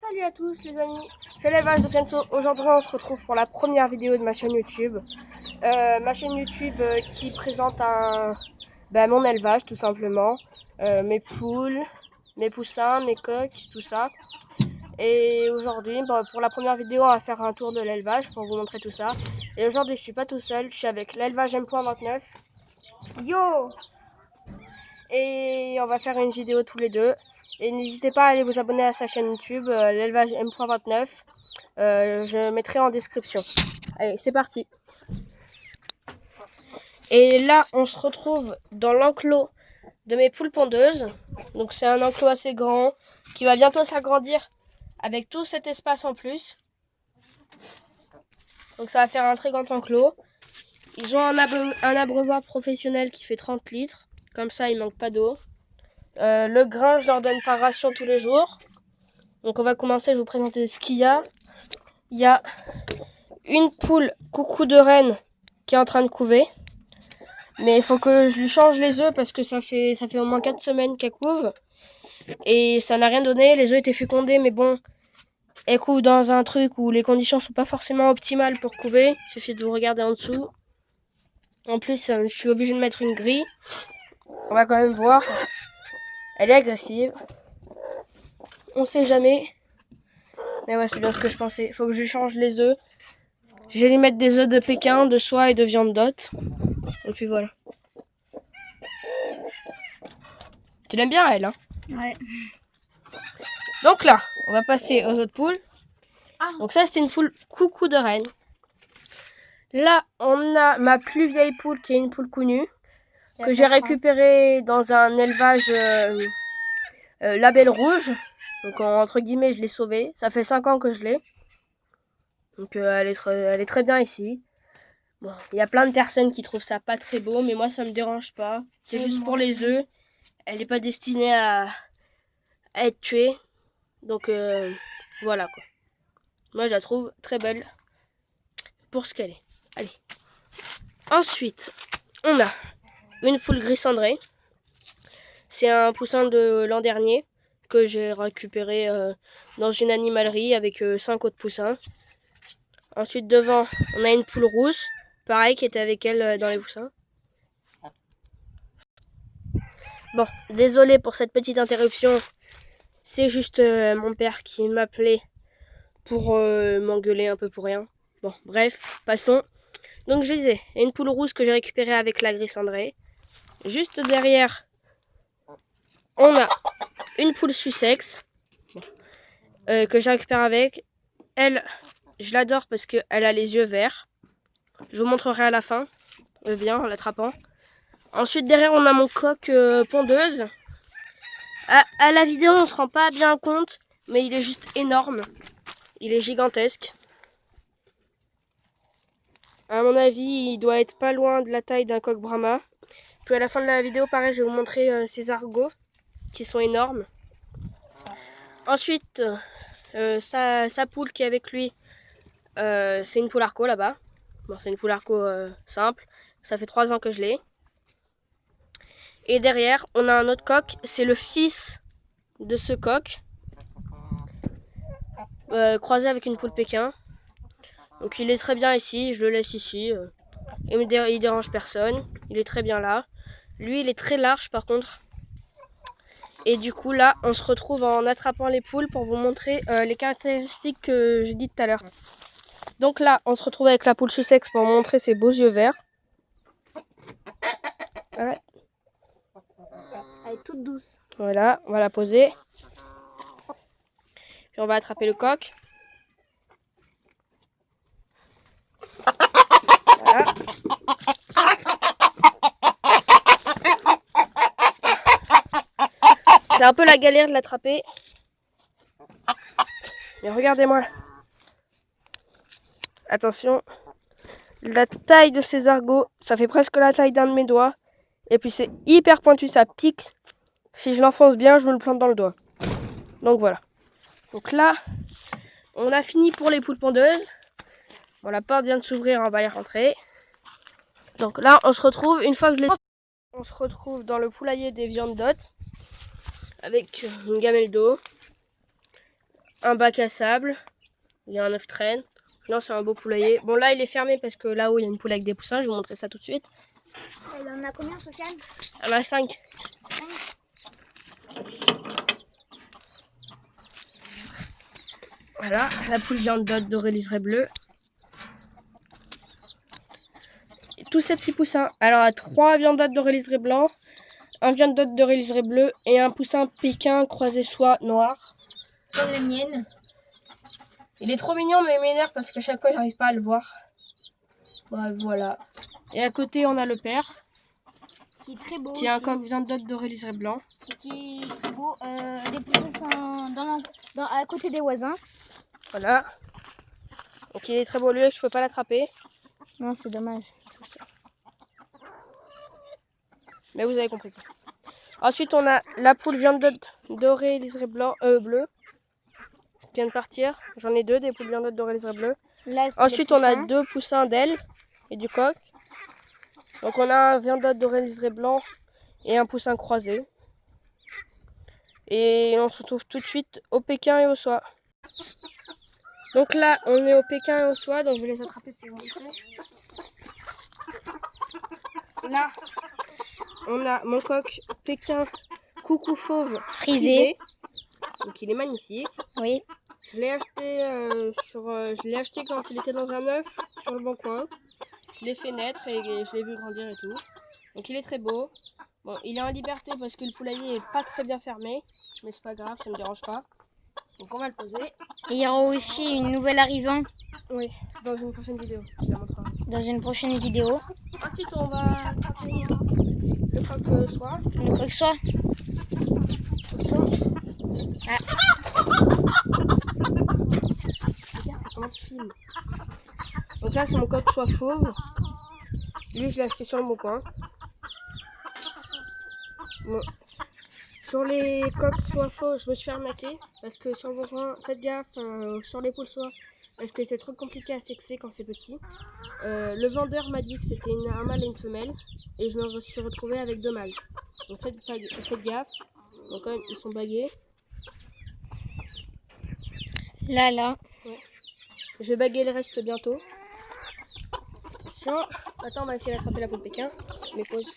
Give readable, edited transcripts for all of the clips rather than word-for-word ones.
Salut à tous les amis, c'est l'élevage de Fianso. Aujourd'hui on se retrouve pour la première vidéo de ma chaîne YouTube. Ma chaîne YouTube qui présente mon élevage tout simplement. Mes poules, mes poussins, mes coqs, tout ça. Et aujourd'hui pour la première vidéo on va faire un tour de l'élevage pour vous montrer tout ça. Et aujourd'hui je suis pas tout seul, je suis avec l'élevage M.29. Yo! Et on va faire une vidéo tous les deux. Et n'hésitez pas à aller vous abonner à sa chaîne YouTube, l'élevage M.29. Je mettrai en description. Allez, c'est parti. Et là, on se retrouve dans l'enclos de mes poules pondeuses. Donc c'est un enclos assez grand qui va bientôt s'agrandir avec tout cet espace en plus. Donc ça va faire un très grand enclos. Ils ont un abreuvoir professionnel qui fait 30 litres. Comme ça, il manque pas d'eau. Le grain, je leur donne par ration tous les jours. Donc on va commencer, je vais vous présenter ce qu'il y a. Il y a une poule coucou de reine qui est en train de couver. Mais il faut que je lui change les œufs parce que ça fait au moins 4 semaines qu'elle couve. Et ça n'a rien donné, les œufs étaient fécondés, mais bon, elle couve dans un truc où les conditions sont pas forcément optimales pour couver. Il suffit de vous regarder en dessous. En plus, je suis obligée de mettre une grille. On va quand même voir. Elle est agressive. On sait jamais. Mais ouais, c'est bien ce que je pensais. Il faut que je lui change les œufs. Je vais lui mettre des œufs de Pékin, de soie et de viande d'hôte. Et puis voilà. Tu l'aimes bien, elle, hein? Ouais. Donc là, on va passer aux autres poules. Donc ça, c'était une poule coucou de reine. Là, on a ma plus vieille poule qui est une poule connue. Que j'ai récupérée dans un élevage label rouge. Donc entre guillemets, je l'ai sauvée. Ça fait 5 ans que je l'ai. Donc elle est très bien ici. Bon, il y a plein de personnes qui trouvent ça pas très beau, mais moi ça me dérange pas. C'est juste pour les œufs. Elle n'est pas destinée à être tuée. Donc voilà quoi. Moi je la trouve très belle pour ce qu'elle est. Allez. Ensuite, on a une poule gris cendré. C'est un poussin de l'an dernier que j'ai récupéré dans une animalerie avec 5 autres poussins. Ensuite devant, on a une poule rousse. Pareil, qui était avec elle dans les poussins. Bon, désolé pour cette petite interruption. C'est juste mon père qui m'appelait pour m'engueuler un peu pour rien. Bon, bref, passons. Donc je disais, il y a une poule rousse que j'ai récupérée avec la gris cendrée. Juste derrière, on a une poule Sussex que j'ai récupérée avec. Elle, je l'adore parce qu'elle a les yeux verts. Je vous montrerai à la fin, bien en l'attrapant. Ensuite, derrière, on a mon coq pondeuse. À la vidéo, on ne se rend pas bien compte, mais il est juste énorme. Il est gigantesque. À mon avis, il doit être pas loin de la taille d'un coq brahma. Puis à la fin de la vidéo, pareil, je vais vous montrer ces argots qui sont énormes. Ensuite, sa poule qui est avec lui, c'est une poule arco là-bas. Bon, c'est une poule arco simple. Ça fait 3 ans que je l'ai. Et derrière, on a un autre coq. C'est le fils de ce coq. Croisé avec une poule Pékin. Donc il est très bien ici. Je le laisse ici. Il dérange personne. Il est très bien là. Lui, il est très large par contre. Et du coup, là, on se retrouve en attrapant les poules pour vous montrer les caractéristiques que j'ai dit tout à l'heure. Donc là, on se retrouve avec la poule Sussex pour montrer ses beaux yeux verts. Ouais. Elle est toute douce. Voilà, on va la poser. Puis on va attraper le coq. Voilà. C'est un peu la galère de l'attraper. Mais regardez-moi. Attention. La taille de ces argots, ça fait presque la taille d'un de mes doigts. Et puis c'est hyper pointu, ça pique. Si je l'enfonce bien, je me le plante dans le doigt. Donc voilà. Donc là, on a fini pour les poules pondeuses. Bon, la porte vient de s'ouvrir, on va y rentrer. Donc là, on se retrouve, une fois que je l'ai... On se retrouve dans le poulailler des viandes d'hôtes. Avec une gamelle d'eau. un bac à sable. Il y a un œuf traîne. Non, c'est un beau poulailler. Bon, là, il est fermé parce que là-haut, il y a une poule avec des poussins. Je vais vous montrer ça tout de suite. Elle en a combien, Sofiane? Il y en a 5. Voilà, la poule viande d'hôte dorée liseré bleu. Et tous ces petits poussins. Alors, à 3 viandes d'hôte dorée liseré blanc, un viande d'hôte dorée liseré bleu et un poussin pékin croisé soie noir. Comme la mienne. Il est trop mignon, mais il m'énerve parce que chaque fois, j'arrive pas à le voir. Bref, voilà. Et à côté, on a le père, Qui est très beau. qui a un coq viande d'hôte dorée liseré blanc. Qui est très beau. Les poussins sont à côté des voisins. Voilà. Donc, il est très beau, lui, je peux pas l'attraper. Non, c'est dommage. Mais vous avez compris. Ensuite, on a la poule viande d'hôte dorée liseré blanc, bleu. Qui vient de partir. J'en ai 2, des poules viande d'hôte dorée liseré bleu. Là, Ensuite, on a 2 poussins d'ailes et du coq. Donc, on a un viande d'hôte dorée liseré blanc et un poussin croisé. Et on se retrouve tout de suite au Pékin et au soie. Donc là, on est au Pékin et au soie, donc je vais les attraper pour vous montrer. Là, on a mon coq Pékin coucou fauve frisé. Donc il est magnifique. Oui. Je l'ai acheté, je l'ai acheté quand il était dans un œuf sur le bon coin. Je l'ai fait naître et je l'ai vu grandir et tout. Donc il est très beau. Bon, il est en liberté parce que le poulailler est pas très bien fermé. Mais c'est pas grave, ça me dérange pas. Donc on va le poser. Et il y aura aussi une nouvelle arrivant. Oui, dans une prochaine vidéo. Je la montrerai. Dans une prochaine vidéo. Ensuite on va attraper le coq soie. Le coq soie. Ah. Regarde comment tu filmes. Donc là c'est mon coq soie fauve. Lui je l'ai acheté sur le bon coin. Bon. Sur les coqs soie fauves, je me suis fait arnaquer parce que sur le bon coin, faites gaffe sur les poules soie parce que c'est trop compliqué à sexer quand c'est petit. Le vendeur m'a dit que c'était un mâle et une femelle et je me suis retrouvée avec 2 mâles. Donc faites gaffe. Donc quand même, ils sont bagués. Là. Ouais. Je vais baguer le reste bientôt. Attention. Attends, on va essayer d'attraper la poule Pékin. Mais pause.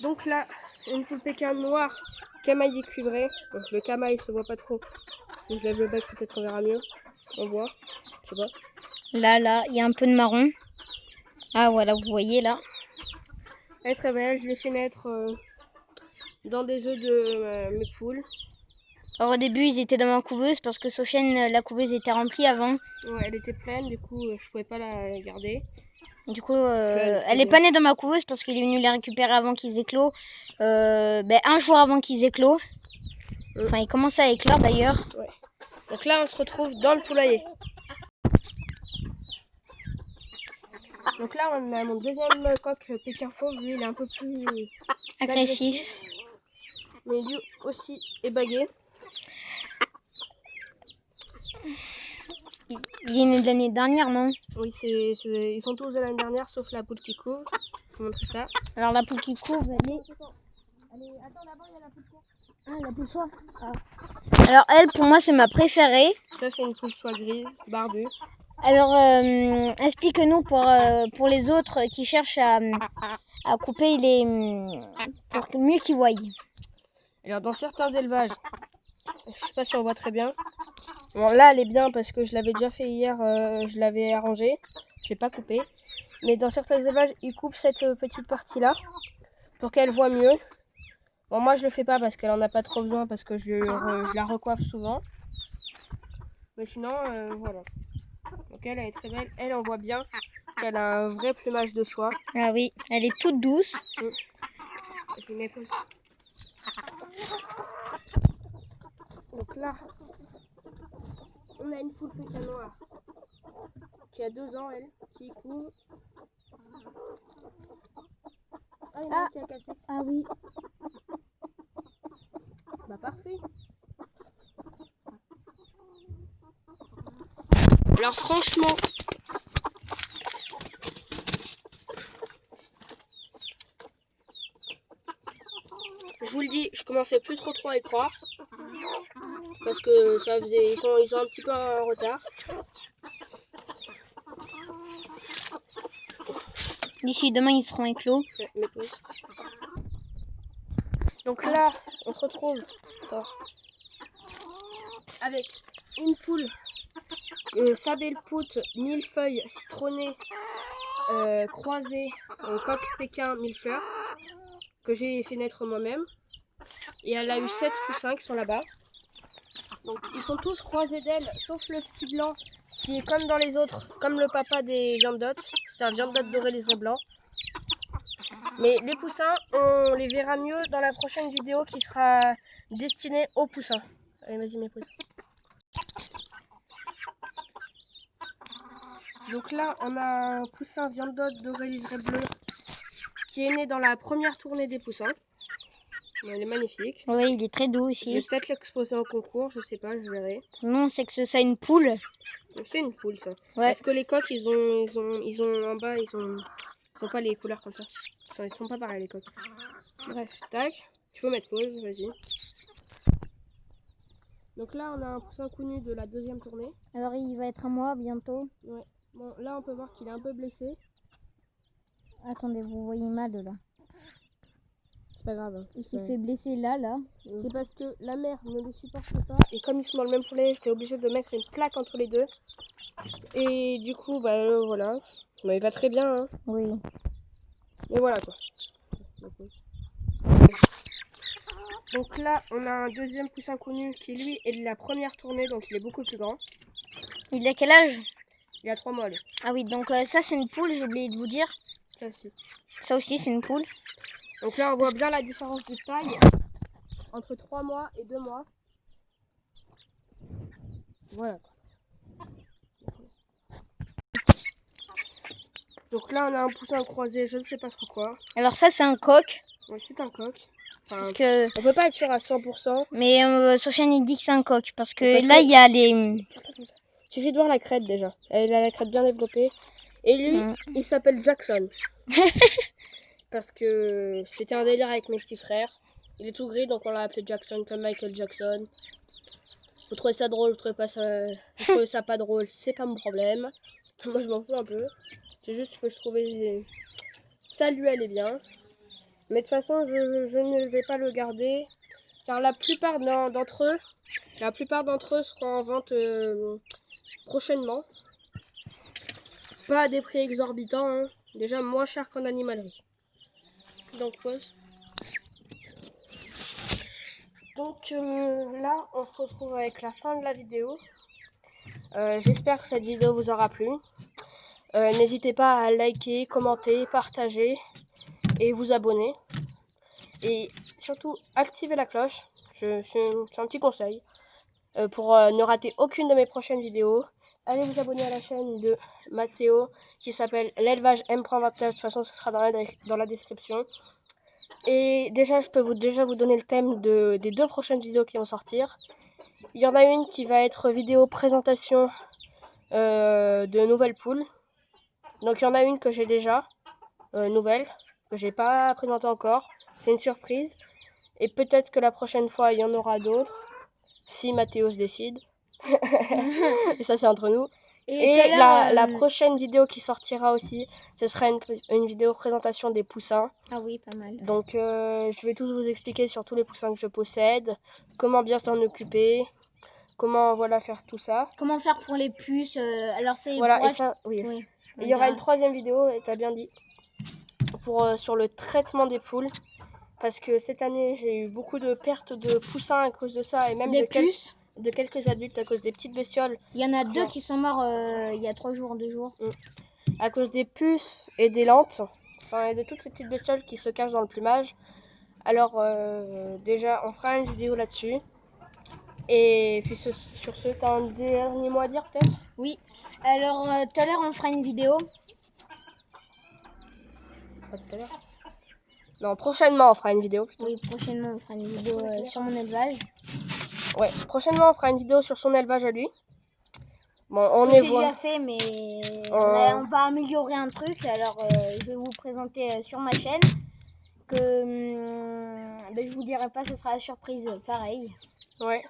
Donc là, une poule Pékin noire, camaille cuivrée. Donc le camaille se voit pas trop. Si je lève le bec, peut-être on verra mieux. On voit. Je sais pas. Là, il y a un peu de marron. Ah voilà, vous voyez là. Elle est très belle. Je l'ai fait naître dans des œufs de mes poules. Alors au début, ils étaient dans ma couveuse parce que Sofiane, la couveuse était remplie avant. Ouais, elle était pleine, du coup, je pouvais pas la garder. Du coup, elle est pas née dans ma couveuse parce qu'il est venu les récupérer avant qu'ils éclosent. Un jour avant qu'ils éclosent. Enfin, ils commençaient à éclore d'ailleurs. Ouais. Donc là, on se retrouve dans le poulailler. Donc là, on a mon deuxième coq Pékin fauve. Lui, il est un peu plus Agressif. Mais lui aussi est bagué. Il est né de l'année dernière, non? Oui, ils sont tous de l'année dernière, sauf la poule qui couvre. Je vais vous montrer ça. Alors la poule qui court, elle est... Attends, d'abord il y a la poule soie. Ah, la poule soie. Ah. Alors elle, pour moi, c'est ma préférée. Ça, c'est une poule soie grise, barbue. Alors, explique-nous pour les autres qui cherchent à couper pour mieux qu'ils voient. Alors, dans certains élevages, je sais pas si on voit très bien. Bon, là, elle est bien parce que je l'avais déjà fait hier, je l'avais arrangée. Je l'ai pas coupée. Mais dans certains élevages, ils coupent cette petite partie-là pour qu'elle voit mieux. Bon, moi, je le fais pas parce qu'elle en a pas trop besoin parce que je la recoiffe souvent. Mais sinon, voilà. Donc elle est très belle. Elle, on voit bien qu'elle a un vrai plumage de soie. Ah oui, elle est toute douce. C'est mes pauses. Donc là, on a une poule Pékin noire qui a 2 ans, elle, qui court. Ah, il y en a un qui a cassé. Ah oui. Bah parfait. Alors franchement, je vous le dis, je commençais plus trop à y croire. parce que ils sont un petit peu en retard. D'ici demain, ils seront éclos. Mes pouces. Donc là, on se retrouve avec une poule sabelle-pout, millefeuille, citronné, croisé, coq pékin, millefleurs, que j'ai fait naître moi-même. Et elle a eu 7 poussins qui sont là-bas. Donc ils sont tous croisés d'elle, sauf le petit blanc qui est comme dans les autres, comme le papa des viandes d'hôtes. C'est un viande d'hôte doré liseré blanc. Mais les poussins, on les verra mieux dans la prochaine vidéo qui sera destinée aux poussins. Allez, vas-y mes poussins. Donc là, on a un poussin viande d'hôte doré liseré bleu qui est né dans la première tournée des poussins. Il est magnifique. Oui, il est très doux Je vais aussi. peut-être l'exposer en concours, je sais pas, je verrai. Non, c'est que c'est une poule. C'est une poule ça. Ouais. Parce que les coqs, ils ont en bas, ils ont pas les couleurs comme ça. Ils sont pas pareils les coqs. Bref, tac. Tu peux mettre pause, vas-y. Donc là, on a un poussin connu de la deuxième tournée. Alors, il va être à moi bientôt. Ouais. Bon, là, on peut voir qu'il est un peu blessé. Attendez, vous voyez mal là. C'est pas grave. Hein. Il s'est fait blesser là. C'est parce que la mère ne les supporte pas. Et comme ils sont dans le même poulet, j'étais obligée de mettre une plaque entre les deux. Et du coup, bah voilà. Bah, il va très bien. Hein. Oui. Mais voilà quoi. Donc là, on a un deuxième poussin connu qui lui est de la première tournée, donc il est beaucoup plus grand. Il a quel âge? Il a 3 mois lui. Ah oui, donc ça c'est une poule, j'ai oublié de vous dire. Ça aussi. Ça aussi c'est une poule. Donc là, on voit bien la différence de taille entre 3 mois et 2 mois. Voilà. Donc là, on a un poussin croisé, je ne sais pas trop quoi. Alors ça c'est un coq. Ouais, c'est un coq. Enfin, Parce que... on peut pas être sûr à 100%. Mais Sofiane il dit que c'est un coq. Parce que Parce là que... il y a les... Tiens pas comme ça. Il suffit de voir la crête déjà. Elle a la crête bien développée. Et lui, il s'appelle Jackson. Parce que c'était un délire avec mes petits frères. Il est tout gris, donc on l'a appelé Jackson comme Michael Jackson. Vous trouvez ça drôle, vous trouvez ça pas drôle, c'est pas mon problème. Moi je m'en fous un peu. C'est juste que je trouvais ça lui allait bien. Mais de toute façon, je ne vais pas le garder. Car la plupart d'entre eux seront en vente prochainement. Pas à des prix exorbitants, hein. Déjà moins cher qu'en animalerie. Donc pause. Donc là, on se retrouve avec la fin de la vidéo. J'espère que cette vidéo vous aura plu. N'hésitez pas à liker, commenter, partager et vous abonner. Et surtout, activez la cloche. C'est un petit conseil pour ne rater aucune de mes prochaines vidéos. Allez vous abonner à la chaîne de Mathéo qui s'appelle l'élevage M.29. De toute façon, ce sera dans la description. Et déjà, je peux vous donner le thème des 2 prochaines vidéos qui vont sortir. Il y en a une qui va être vidéo présentation de nouvelles poules. Donc il y en a une que j'ai déjà, nouvelle, que j'ai pas présentée encore. C'est une surprise. Et peut-être que la prochaine fois, il y en aura d'autres. Si Mathéo se décide. Et ça, c'est entre nous. Et la prochaine vidéo qui sortira aussi, ce sera une vidéo présentation des poussins. Ah oui, pas mal. Donc je vais tous vous expliquer sur tous les poussins que je possède, comment bien s'en occuper, comment voilà faire tout ça. Comment faire pour les puces alors c'est voilà, pour et ça, oui. Oui, et il y aura une 3e vidéo, et t'as bien dit, sur le traitement des poules. Parce que cette année, j'ai eu beaucoup de pertes de poussins à cause de ça, et même de quelques adultes à cause des petites bestioles. Il y en a 2 qui sont morts il y a 2 jours. À cause des puces et des lentes, enfin, et de toutes ces petites bestioles qui se cachent dans le plumage. Alors déjà, on fera une vidéo là-dessus. Et puis sur ce, t'as un dernier mot à dire peut-être? Oui, alors tout à l'heure on fera une vidéo. Pas tout à l'heure. Non, prochainement on fera une vidéo. Oui, prochainement on fera une vidéo sur mon élevage. Ouais, prochainement on fera une vidéo sur son élevage à lui. Bon, on est déjà fait, mais on va améliorer un truc. Alors je vais vous présenter sur ma chaîne. Que je vous dirai pas, ce sera la surprise pareil. Ouais.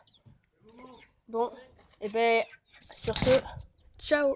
Bon, et ben sur ce, ciao.